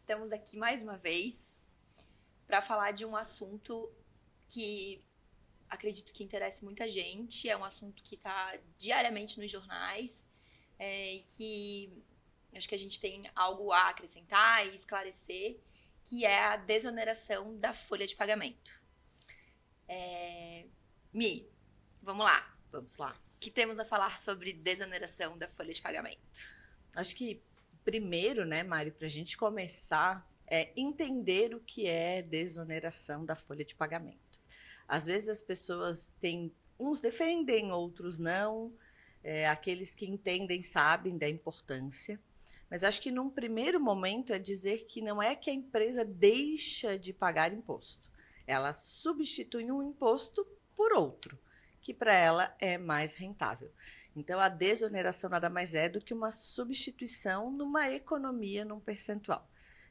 Estamos aqui mais uma vez para falar de um assunto que acredito que interessa muita gente. É um assunto que está diariamente nos jornais e que acho que a gente tem algo a acrescentar e esclarecer, que é a desoneração da folha de pagamento. Mi, vamos lá. Vamos lá. O que temos a falar sobre desoneração da folha de pagamento? Acho que primeiro, né, Mari, para a gente começar, é entender o que é desoneração da folha de pagamento. Às vezes as pessoas têm, uns defendem, outros não, aqueles que entendem sabem da importância, mas acho que num primeiro momento é dizer que não é que a empresa deixa de pagar imposto, ela substitui um imposto por outro, que para ela é mais rentável. Então, a desoneração nada mais é do que uma substituição numa economia, num percentual.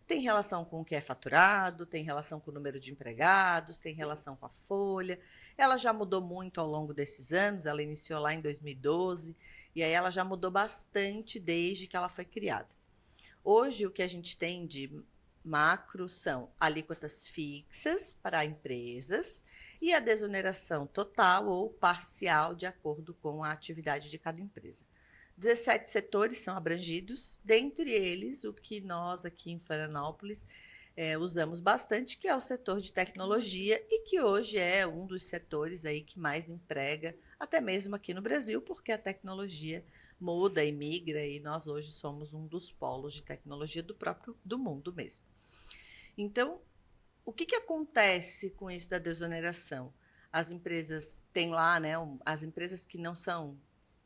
Tem relação com o que é faturado, tem relação com o número de empregados, tem relação com a folha. Ela já mudou muito ao longo desses anos, ela iniciou lá em 2012, e aí ela já mudou bastante desde que ela foi criada. Hoje, o que a gente tem de macro são alíquotas fixas para empresas e a desoneração total ou parcial de acordo com a atividade de cada empresa. 17 setores são abrangidos, dentre eles o que nós aqui em Florianópolis usamos bastante, que é o setor de tecnologia e que hoje é um dos setores aí que mais emprega, até mesmo aqui no Brasil, porque a tecnologia muda e migra e nós hoje somos um dos polos de tecnologia do mundo mesmo. Então, o que acontece com isso da desoneração? As empresas têm lá, né, as empresas que não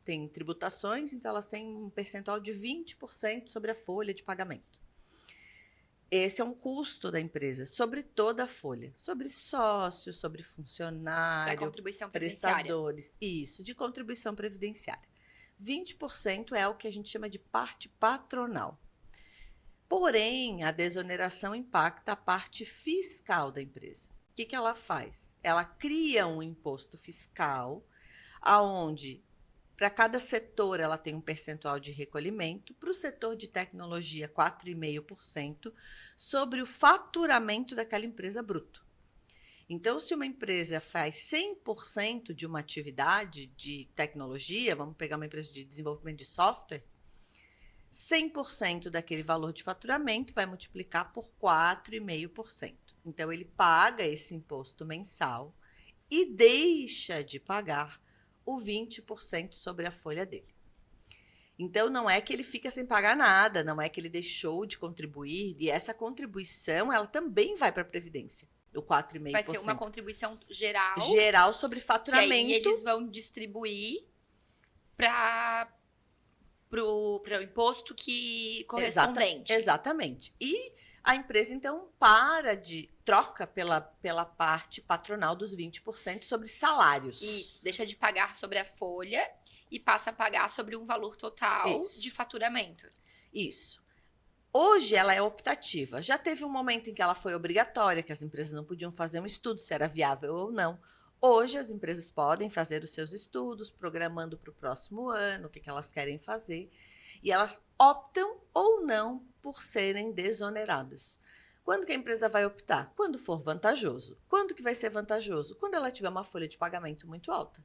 têm tributações, então elas têm um percentual de 20% sobre a folha de pagamento. Esse é um custo da empresa, sobre toda a folha, sobre sócios, sobre funcionário, contribuição previdenciária. Prestadores, isso, de contribuição previdenciária. 20% é o que a gente chama de parte patronal. Porém, a desoneração impacta a parte fiscal da empresa. O que ela faz? Ela cria um imposto fiscal, onde, para cada setor, ela tem um percentual de recolhimento. Para o setor de tecnologia, 4,5% sobre o faturamento daquela empresa bruto. Então, se uma empresa faz 100% de uma atividade de tecnologia, vamos pegar uma empresa de desenvolvimento de software, 100% daquele valor de faturamento vai multiplicar por 4,5%. Então, ele paga esse imposto mensal e deixa de pagar o 20% sobre a folha dele. Então, não é que ele fica sem pagar nada, não é que ele deixou de contribuir, e essa contribuição, ela também vai para a Previdência, o 4,5%. Vai ser uma contribuição geral. Geral sobre faturamento. Que aí eles vão distribuir para o imposto que correspondente. Exatamente. E a empresa, então, troca pela parte patronal dos 20% sobre salários. Isso, deixa de pagar sobre a folha e passa a pagar sobre um valor total de faturamento. Isso. Hoje ela é optativa. Já teve um momento em que ela foi obrigatória, que as empresas não podiam fazer um estudo se era viável ou não. Hoje as empresas podem fazer os seus estudos, programando para o próximo ano, o que elas querem fazer, e elas optam ou não por serem desoneradas. Quando que a empresa vai optar? Quando for vantajoso. Quando que vai ser vantajoso? Quando ela tiver uma folha de pagamento muito alta.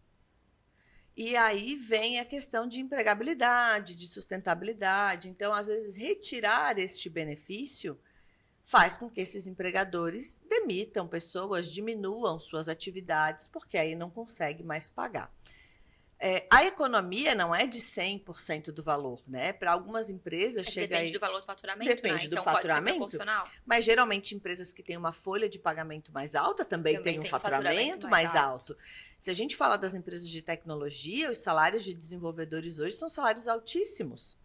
E aí vem a questão de empregabilidade, de sustentabilidade. Então, às vezes, retirar este benefício faz com que esses empregadores demitam pessoas, diminuam suas atividades, porque aí não consegue mais pagar. A economia não é de 100% do valor, né? Para algumas empresas chega depende do valor do faturamento, depende do faturamento, pode ser proporcional. Mas geralmente empresas que têm uma folha de pagamento mais alta também têm um faturamento mais alto. Se a gente fala das empresas de tecnologia, os salários de desenvolvedores hoje são salários altíssimos.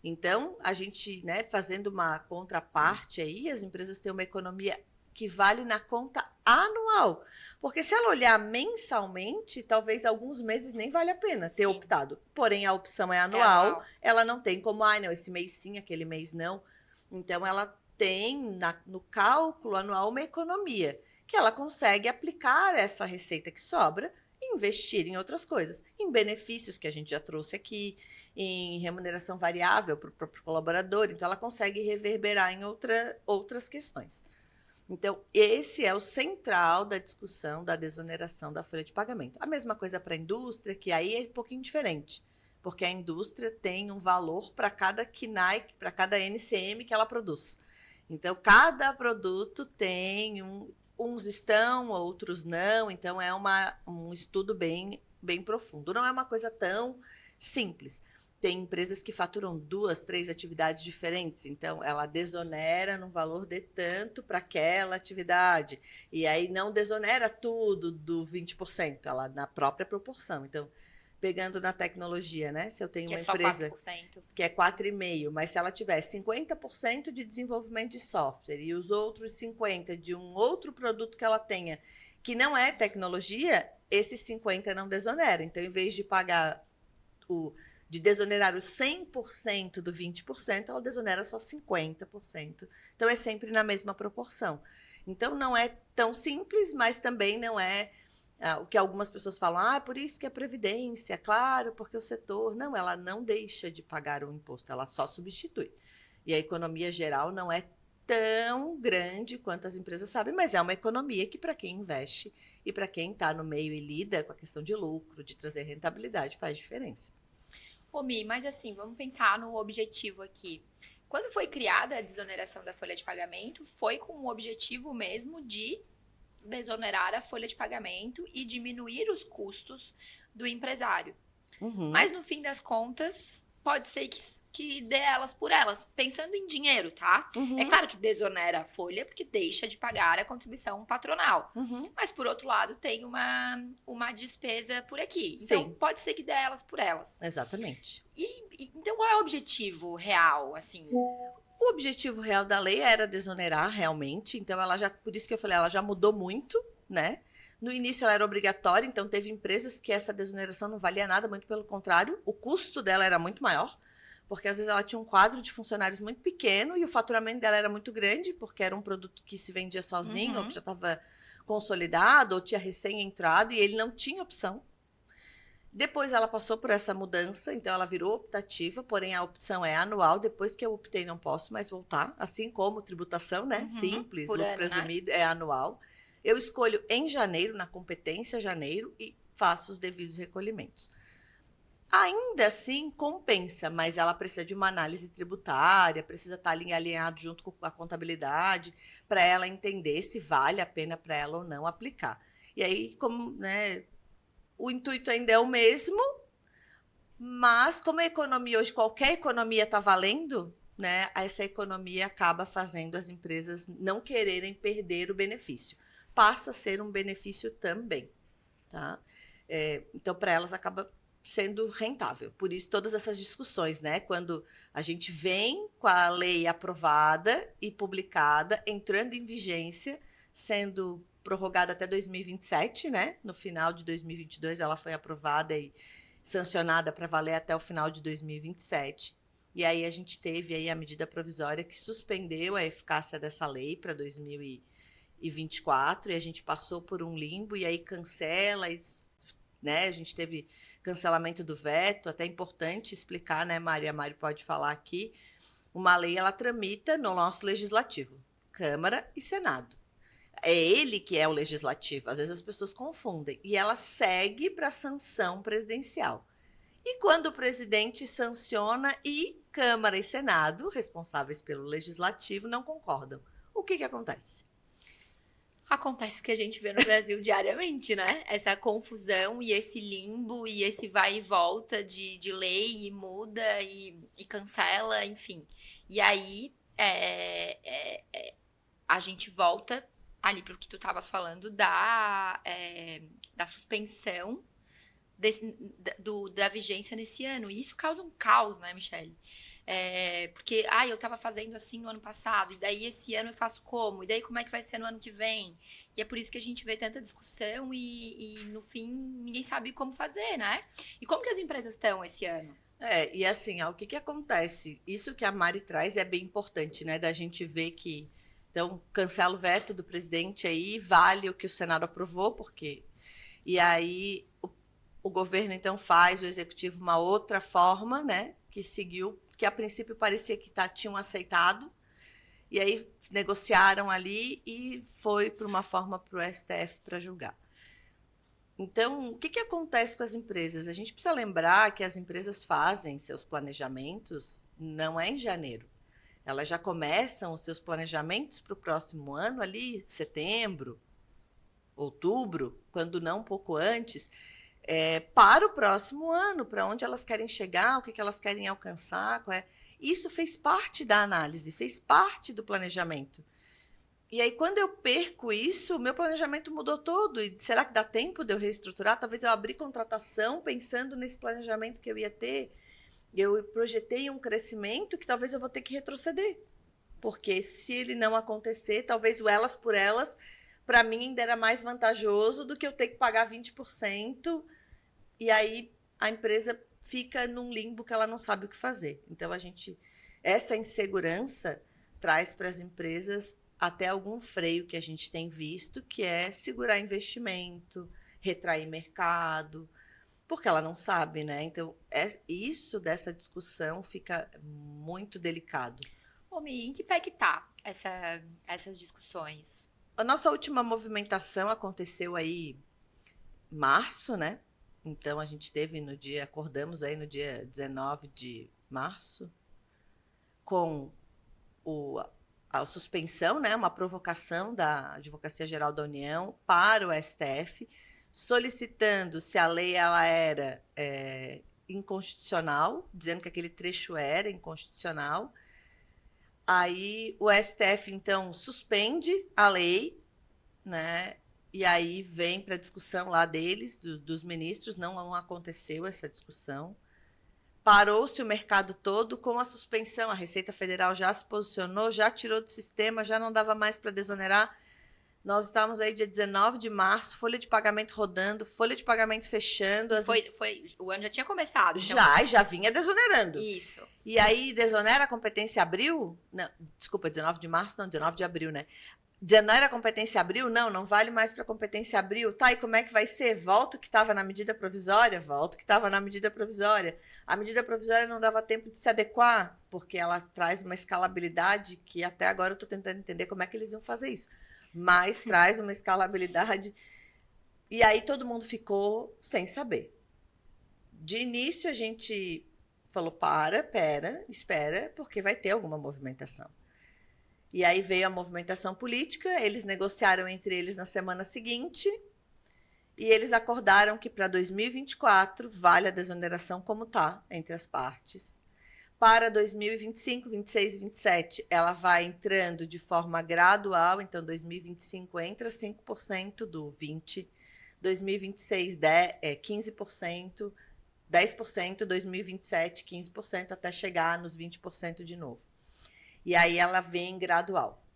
Então, a gente, né, fazendo uma contraparte aí, as empresas têm uma economia que vale na conta anual. Porque se ela olhar mensalmente, talvez alguns meses nem vale a pena ter optado. Porém, a opção é anual, ela não tem como, não, esse mês sim, aquele mês não. Então, ela tem no cálculo anual uma economia, que ela consegue aplicar essa receita que sobra e investir em outras coisas, em benefícios que a gente já trouxe aqui, em remuneração variável para o próprio colaborador, então ela consegue reverberar em outras questões. Então, esse é o central da discussão da desoneração da folha de pagamento. A mesma coisa para a indústria, que aí é um pouquinho diferente, porque a indústria tem um valor para cada KNAI, para cada NCM que ela produz. Então, cada produto tem uns estão, outros não, então é um estudo bem profundo. Não é uma coisa tão simples. Tem empresas que faturam 2, 3 atividades diferentes, então ela desonera no valor de tanto para aquela atividade, e aí não desonera tudo do 20%, ela na própria proporção. Então, pegando na tecnologia, né? Se eu tenho uma empresa que é 4,5%, mas se ela tiver 50% de desenvolvimento de software e os outros 50% de um outro produto que ela tenha, que não é tecnologia, esses 50% não desonera. Então, em vez de pagar de desonerar os 100% do 20%, ela desonera só 50%. Então, é sempre na mesma proporção. Então, não é tão simples, mas também não é o que algumas pessoas falam, por isso que a Previdência, claro, porque o setor... Não, ela não deixa de pagar o imposto, ela só substitui. E a economia geral não é tão grande quanto as empresas sabem, mas é uma economia que, para quem investe e para quem está no meio e lida com a questão de lucro, de trazer rentabilidade, faz diferença. Ô, Mi, mas assim, vamos pensar no objetivo aqui. Quando foi criada a desoneração da folha de pagamento, foi com o objetivo mesmo de desonerar a folha de pagamento e diminuir os custos do empresário. Uhum. Mas, no fim das contas, pode ser que dê elas por elas, pensando em dinheiro, tá? Uhum. É claro que desonera a folha porque deixa de pagar a contribuição patronal. Uhum. Mas, por outro lado, tem uma despesa por aqui. Então, Sim. pode ser que dê elas por elas. Exatamente. Então, qual é o objetivo real, assim? O objetivo real da lei era desonerar realmente, então por isso que eu falei, ela já mudou muito, né? No início ela era obrigatória, então teve empresas que essa desoneração não valia nada, muito pelo contrário, o custo dela era muito maior, porque às vezes ela tinha um quadro de funcionários muito pequeno e o faturamento dela era muito grande, porque era um produto que se vendia sozinho, ou que já estava consolidado, ou tinha recém-entrado, e ele não tinha opção. Depois ela passou por essa mudança, então ela virou optativa, porém a opção é anual. Depois que eu optei, não posso mais voltar, assim como tributação, né? Simples, lucro presumido, é anual. Eu escolho em janeiro, na competência janeiro, e faço os devidos recolhimentos. Ainda assim, compensa, mas ela precisa de uma análise tributária, precisa estar alinhado junto com a contabilidade, para ela entender se vale a pena para ela ou não aplicar. E aí, como, né? O intuito ainda é o mesmo, mas como a economia hoje, qualquer economia está valendo, né? Essa economia acaba fazendo as empresas não quererem perder o benefício. Passa a ser um benefício também, tá? Então, para elas, acaba sendo rentável. Por isso, todas essas discussões, né? Quando a gente vem com a lei aprovada e publicada, entrando em vigência, sendo prorrogada até 2027, né? No final de 2022 ela foi aprovada e sancionada para valer até o final de 2027. E aí a gente teve aí a medida provisória que suspendeu a eficácia dessa lei para 2024 e a gente passou por um limbo e aí cancela, né? A gente teve cancelamento do veto, até importante explicar, né, Mari? A Mari pode falar aqui. Uma lei, ela tramita no nosso legislativo, Câmara e Senado. É ele que é o legislativo, às vezes as pessoas confundem. E ela segue para a sanção presidencial. E quando o presidente sanciona e Câmara e Senado, responsáveis pelo legislativo, não concordam, o que acontece? Acontece o que a gente vê no Brasil diariamente, né? Essa confusão e esse limbo e esse vai e volta de lei e muda e cancela, enfim. E aí a gente volta ali para o que tu estavas falando da suspensão da vigência nesse ano. E isso causa um caos, né, Michele? Porque, eu estava fazendo assim no ano passado, e daí esse ano eu faço como? E daí como é que vai ser no ano que vem? E é por isso que a gente vê tanta discussão e no fim, ninguém sabe como fazer, né? E como que as empresas estão esse ano? E assim, o que acontece? Isso que a Mari traz é bem importante, né? Da gente ver que, então, cancela o veto do presidente aí, vale o que o Senado aprovou, porque... E aí o governo, então, faz, o executivo, uma outra forma, né, que seguiu, que a princípio parecia que tinham aceitado, e aí negociaram ali e foi para uma forma para o STF para julgar. Então, o que acontece com as empresas? A gente precisa lembrar que as empresas fazem seus planejamentos, não é em janeiro. Elas já começam os seus planejamentos para o próximo ano ali, setembro, outubro, quando não um pouco antes, para o próximo ano, para onde elas querem chegar, o que elas querem alcançar. Isso fez parte da análise, fez parte do planejamento. E aí, quando eu perco isso, meu planejamento mudou todo. E será que dá tempo de eu reestruturar? Talvez eu abri contratação pensando nesse planejamento que eu ia ter. Eu projetei um crescimento que talvez eu vou ter que retroceder. Porque se ele não acontecer, talvez o elas por elas, para mim ainda era mais vantajoso do que eu ter que pagar 20%. E aí a empresa fica num limbo que ela não sabe o que fazer. Então, essa insegurança traz para as empresas até algum freio que a gente tem visto, que é segurar investimento, retrair mercado, porque ela não sabe, né? Então, isso dessa discussão fica muito delicado. Ô, Mi, em que pé que tá essas discussões? A nossa última movimentação aconteceu aí em março, né? Então, a gente teve acordamos aí no dia 19 de março, com a suspensão, né, uma provocação da Advocacia Geral da União para o STF, solicitando se a lei ela era inconstitucional, dizendo que aquele trecho era inconstitucional. Aí o STF, então, suspende a lei, né, e aí vem para a discussão lá deles, dos ministros, não aconteceu essa discussão. Parou-se o mercado todo com a suspensão. A Receita Federal já se posicionou, já tirou do sistema, já não dava mais para desonerar. Nós estávamos aí dia 19 de março, folha de pagamento rodando, folha de pagamento fechando. O ano já tinha começado. Então... Já vinha desonerando. Isso. E aí, desonera a competência abril? Não, desculpa, 19 de março, não, 19 de abril, né? Desonera a competência abril? Não vale mais para competência abril. Tá, e como é que vai ser? Volta o que estava na medida provisória? Volta o que estava na medida provisória. A medida provisória não dava tempo de se adequar, porque ela traz uma escalabilidade que até agora eu estou tentando entender como é que eles iam fazer isso. Mas traz uma escalabilidade. E aí todo mundo ficou sem saber. De início a gente falou, espera, porque vai ter alguma movimentação. E aí veio a movimentação política, eles negociaram entre eles na semana seguinte e eles acordaram que para 2024 vale a desoneração como está entre as partes. Para 2025, 26 e 27, ela vai entrando de forma gradual, então 2025 entra 5% do 20%, 2026 15%, 10%, 2027 15%, até chegar nos 20% de novo. E aí ela vem gradual.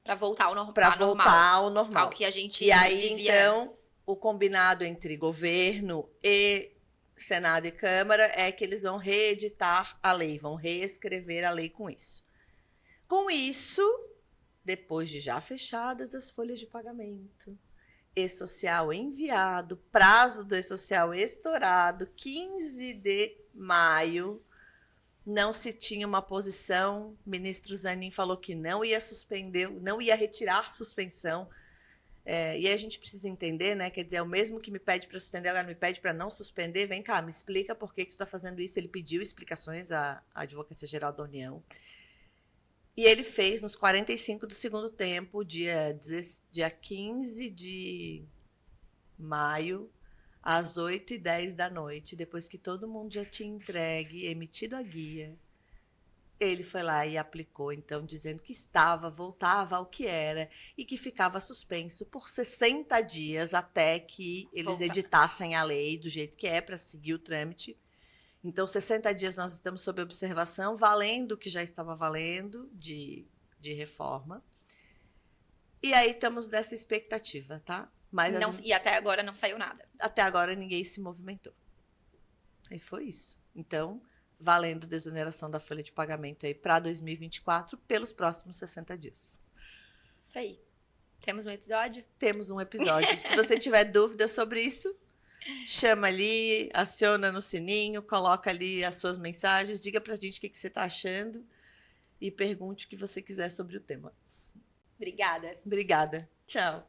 Para voltar ao normal. Para voltar ao normal. Ao que a gente E aí, vivia então, antes. O combinado entre governo e Senado e Câmara é que eles vão reeditar a lei, vão reescrever a lei com isso. Com isso, depois de já fechadas as folhas de pagamento, e-social enviado, prazo do e-social estourado, 15 de maio, não se tinha uma posição. O ministro Zanin falou que não ia suspender, não ia retirar suspensão. E aí a gente precisa entender, né? Quer dizer, é o mesmo que me pede para suspender, agora me pede para não suspender. Vem cá, me explica por que tu está fazendo isso. Ele pediu explicações à Advocacia Geral da União. E ele fez nos 45 do segundo tempo, dia 15 de maio, às 8h10 da noite, depois que todo mundo já tinha entregue, emitido a guia, ele foi lá e aplicou, então, dizendo que voltava ao que era e que ficava suspenso por 60 dias até que eles editassem a lei do jeito que é para seguir o trâmite. Então, 60 dias nós estamos sob observação, valendo o que já estava valendo de reforma. E aí estamos nessa expectativa, tá? Mas e até agora não saiu nada. Até agora ninguém se movimentou. E foi isso. Então, valendo desoneração da folha de pagamento aí para 2024 pelos próximos 60 dias. Isso aí. Temos um episódio? Temos um episódio. Se você tiver dúvida sobre isso, chama ali, aciona no sininho, coloca ali as suas mensagens, diga pra gente o que você tá achando e pergunte o que você quiser sobre o tema. Obrigada. Obrigada. Tchau.